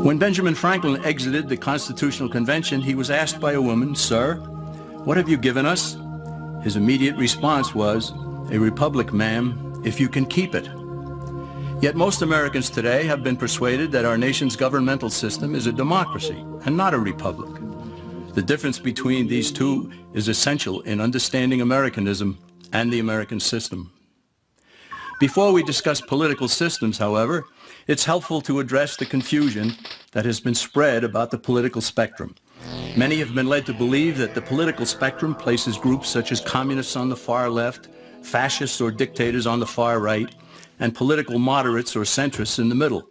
When Benjamin Franklin exited the Constitutional Convention, he was asked by a woman, "Sir, what have you given us?" His immediate response was, "A republic, ma'am, if you can keep it." Yet most Americans today have been persuaded that our nation's governmental system is a democracy and not a republic. The difference between these two is essential in understanding Americanism and the American system. Before we discuss political systems, however, it's helpful to address the confusion that has been spread about the political spectrum. Many have been led to believe that the political spectrum places groups such as communists on the far left, fascists or dictators on the far right, and political moderates or centrists in the middle.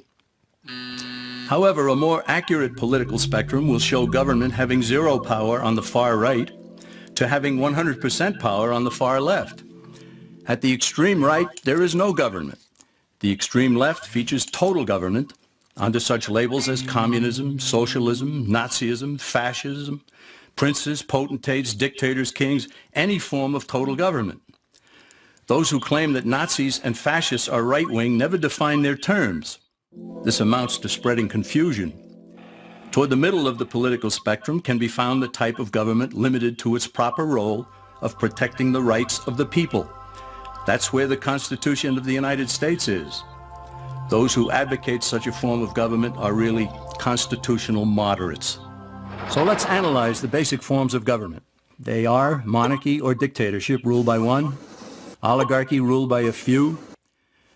However, a more accurate political spectrum will show government having zero power on the far right to having 100% power on the far left. At the extreme right, there is no government. The extreme left features total government under such labels as communism, socialism, Nazism, fascism, princes, potentates, dictators, kings, any form of total government. Those who claim that Nazis and fascists are right-wing never define their terms. This amounts to spreading confusion. Toward the middle of the political spectrum can be found the type of government limited to its proper role of protecting the rights of the people. That's where the Constitution of the United States is. Those who advocate such a form of government are really constitutional moderates. So let's analyze the basic forms of government. They are monarchy or dictatorship ruled by one, oligarchy ruled by a few,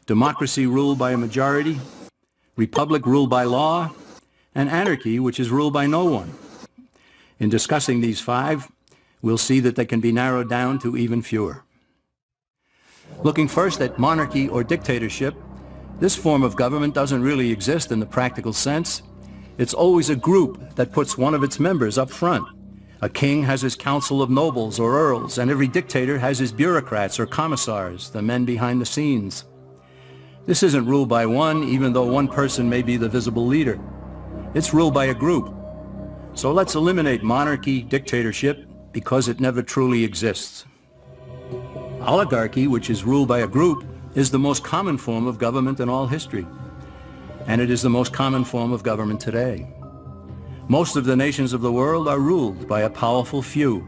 democracy ruled by a majority, republic ruled by law, and anarchy, which is ruled by no one. In discussing these five, we'll see that they can be narrowed down to even fewer. Looking first at monarchy or dictatorship, this form of government doesn't really exist in the practical sense. It's always a group that puts one of its members up front. A king has his council of nobles or earls, and every dictator has his bureaucrats or commissars, the men behind the scenes. This isn't ruled by one, even though one person may be the visible leader. It's ruled by a group. So let's eliminate monarchy, dictatorship, because it never truly exists. Oligarchy, which is ruled by a group, is the most common form of government in all history. And it is the most common form of government today. Most of the nations of the world are ruled by a powerful few,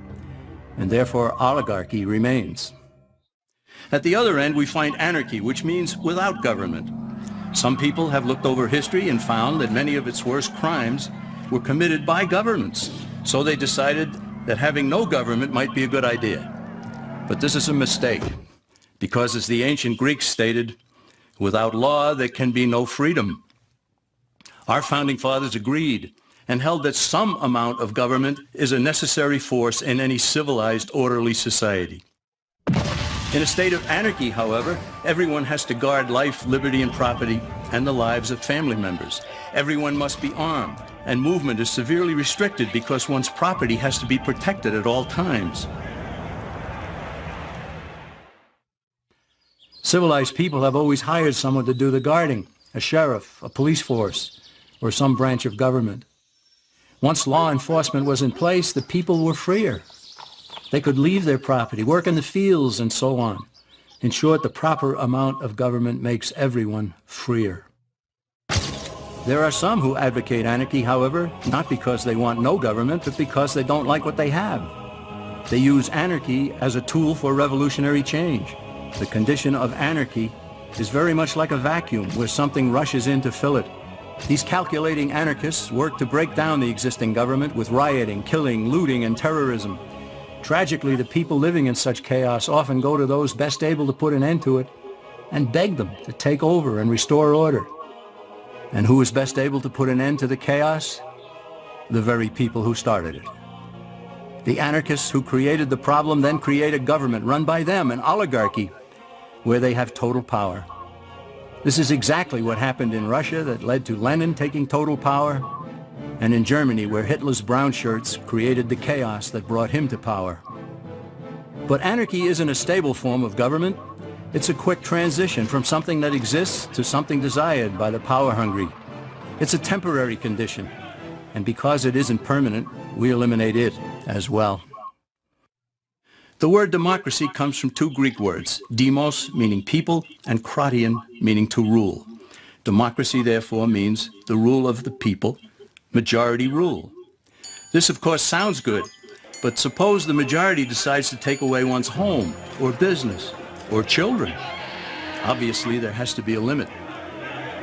and therefore oligarchy remains. At the other end, we find anarchy, which means without government. Some people have looked over history and found that many of its worst crimes were committed by governments. So they decided that having no government might be a good idea. But this is a mistake, because as the ancient Greeks stated, without law there can be no freedom. Our founding fathers agreed and held that some amount of government is a necessary force in any civilized, orderly society. In a state of anarchy, however, everyone has to guard life, liberty, and property, and the lives of family members. Everyone must be armed, and movement is severely restricted because one's property has to be protected at all times. Civilized people have always hired someone to do the guarding, a sheriff, a police force, or some branch of government. Once law enforcement was in place, the people were freer. They could leave their property, work in the fields, and so on. In short, the proper amount of government makes everyone freer. There are some who advocate anarchy, however, not because they want no government, but because they don't like what they have. They use anarchy as a tool for revolutionary change. The condition of anarchy is very much like a vacuum where something rushes in to fill it. These calculating anarchists work to break down the existing government with rioting, killing, looting, and terrorism. Tragically, the people living in such chaos often go to those best able to put an end to it and beg them to take over and restore order. And who is best able to put an end to the chaos? The very people who started it. The anarchists who created the problem then create a government run by them, an oligarchy, where they have total power. This is exactly what happened in Russia that led to Lenin taking total power, and in Germany where Hitler's brown shirts created the chaos that brought him to power. But anarchy isn't a stable form of government. It's a quick transition from something that exists to something desired by the power-hungry. It's a temporary condition, and because it isn't permanent, we eliminate it as well. The word democracy comes from two Greek words, demos, meaning people, and kratein, meaning to rule. Democracy, therefore, means the rule of the people, majority rule. This, of course, sounds good, but suppose the majority decides to take away one's home, or business, or children. Obviously, there has to be a limit.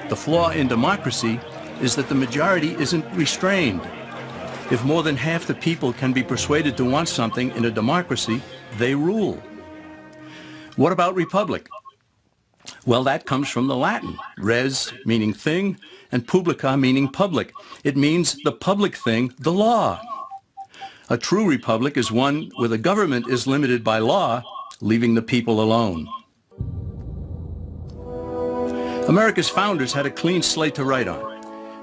The flaw in democracy is that the majority isn't restrained. If more than half the people can be persuaded to want something in a democracy, they rule. What about republic? Well, that comes from the Latin, res meaning thing, and publica meaning public. It means the public thing, the law. A true republic is one where the government is limited by law, leaving the people alone. America's founders had a clean slate to write on.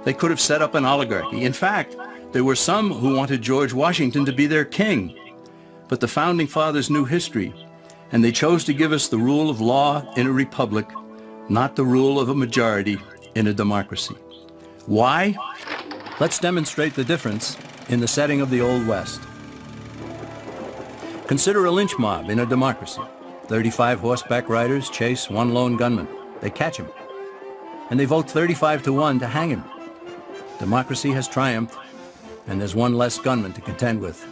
They could have set up an oligarchy. In fact, there were some who wanted George Washington to be their king. But the founding fathers knew history, and they chose to give us the rule of law in a republic, not the rule of a majority in a democracy. Why? Let's demonstrate the difference in the setting of the Old West. Consider a lynch mob in a democracy. 35 horseback riders chase one lone gunman. They catch him, and they vote 35-1 to hang him. Democracy has triumphed, and there's one less gunman to contend with.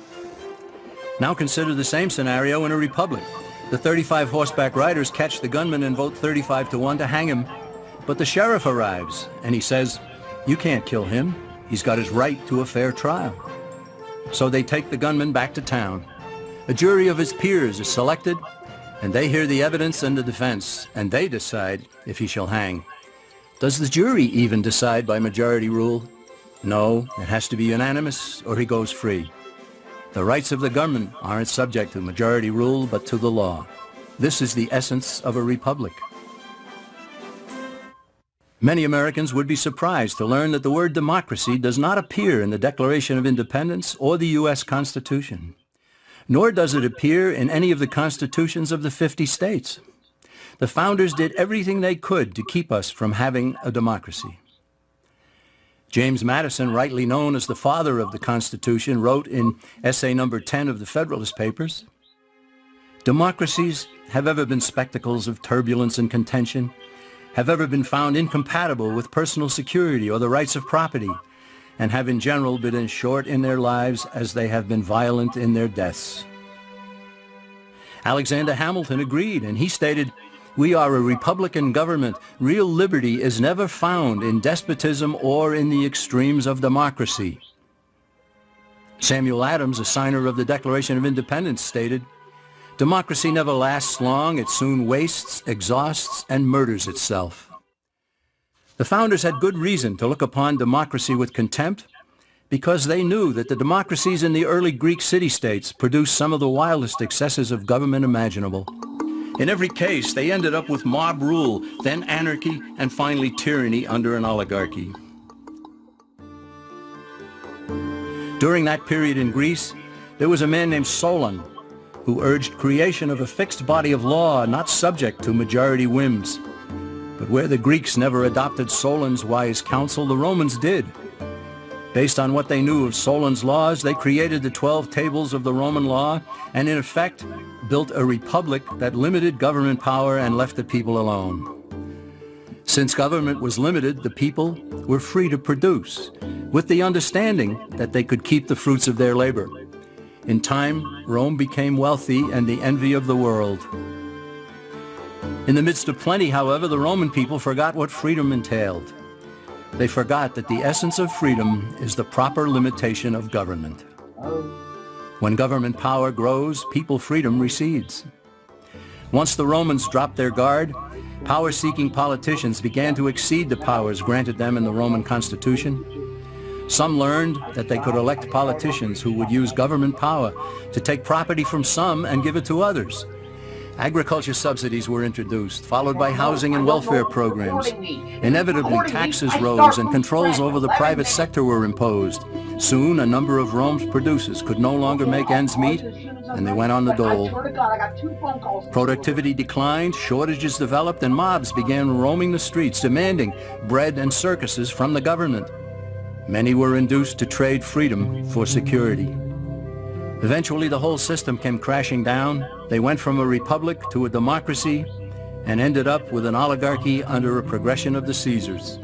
Now consider the same scenario in a republic. The 35 horseback riders catch the gunman and vote 35-1 to hang him, but the sheriff arrives, and he says, "You can't kill him. He's got his right to a fair trial." So they take the gunman back to town. A jury of his peers is selected, and they hear the evidence and the defense, and they decide if he shall hang. Does the jury even decide by majority rule? No, it has to be unanimous or he goes free. The rights of the government aren't subject to majority rule but to the law. This is the essence of a republic. Many Americans would be surprised to learn that the word democracy does not appear in the Declaration of Independence or the U.S. Constitution, nor does it appear in any of the constitutions of the 50 states. The founders did everything they could to keep us from having a democracy. James Madison, rightly known as the father of the Constitution, wrote in essay number 10 of the Federalist Papers, "Democracies have ever been spectacles of turbulence and contention, have ever been found incompatible with personal security or the rights of property, and have in general been as short in their lives as they have been violent in their deaths." Alexander Hamilton agreed, and he stated, "We are a republican government. Real liberty is never found in despotism or in the extremes of democracy." Samuel Adams, a signer of the Declaration of Independence, stated, "Democracy never lasts long. It soon wastes, exhausts, and murders itself." The founders had good reason to look upon democracy with contempt because they knew that the democracies in the early Greek city-states produced some of the wildest excesses of government imaginable. In every case, they ended up with mob rule, then anarchy, and finally tyranny under an oligarchy. During that period in Greece, there was a man named Solon who urged creation of a fixed body of law not subject to majority whims. But where the Greeks never adopted Solon's wise counsel, the Romans did. Based on what they knew of Solon's laws, they created the 12 tables of the Roman law and in effect built a republic that limited government power and left the people alone. Since government was limited, the people were free to produce, with the understanding that they could keep the fruits of their labor. In time, Rome became wealthy and the envy of the world. In the midst of plenty, however, the Roman people forgot what freedom entailed. They forgot that the essence of freedom is the proper limitation of government. When government power grows, people freedom recedes. Once the Romans dropped their guard, power-seeking politicians began to exceed the powers granted them in the Roman Constitution. Some learned that they could elect politicians who would use government power to take property from some and give it to others. Agriculture subsidies were introduced, followed by housing and welfare programs. Inevitably, taxes rose and controls over the private sector were imposed. Soon, a number of Rome's producers could no longer make ends meet, and they went on the dole. Productivity declined, shortages developed, and mobs began roaming the streets, demanding bread and circuses from the government. Many were induced to trade freedom for security. Eventually, the whole system came crashing down. They went from a republic to a democracy, and ended up with an oligarchy under a progression of the Caesars.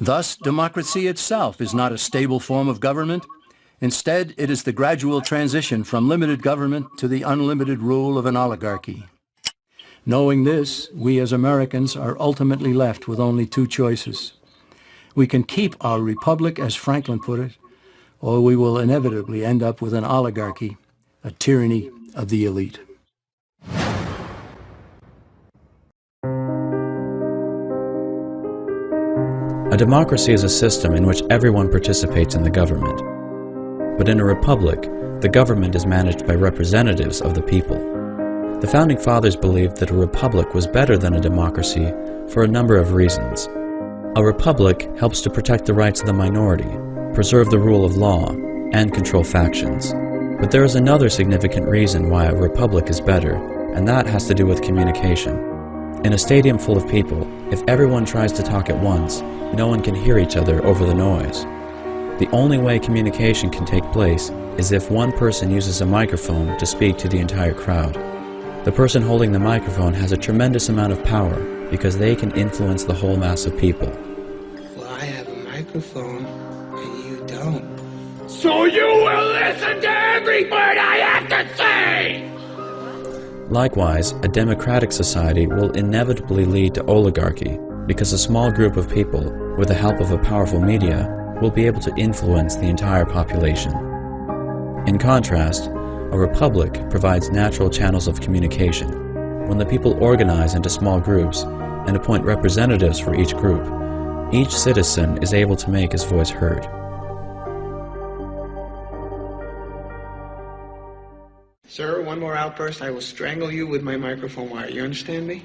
Thus, democracy itself is not a stable form of government. Instead, it is the gradual transition from limited government to the unlimited rule of an oligarchy. Knowing this, we as Americans are ultimately left with only two choices. We can keep our republic, as Franklin put it, or we will inevitably end up with an oligarchy, a tyranny of the elite. A democracy is a system in which everyone participates in the government. But in a republic, the government is managed by representatives of the people. The Founding Fathers believed that a republic was better than a democracy for a number of reasons. A republic helps to protect the rights of the minority, preserve the rule of law, and control factions. But there is another significant reason why a republic is better, and that has to do with communication. In a stadium full of people, if everyone tries to talk at once, no one can hear each other over the noise. The only way communication can take place is if one person uses a microphone to speak to the entire crowd. The person holding the microphone has a tremendous amount of power because they can influence the whole mass of people. Well, I have a microphone and you don't. So you will listen to every word I have to say! Likewise, a democratic society will inevitably lead to oligarchy because a small group of people, with the help of a powerful media, will be able to influence the entire population. In contrast, a republic provides natural channels of communication. When the people organize into small groups and appoint representatives for each group, each citizen is able to make his voice heard. Sir, one more outburst, I will strangle you with my microphone wire. You understand me?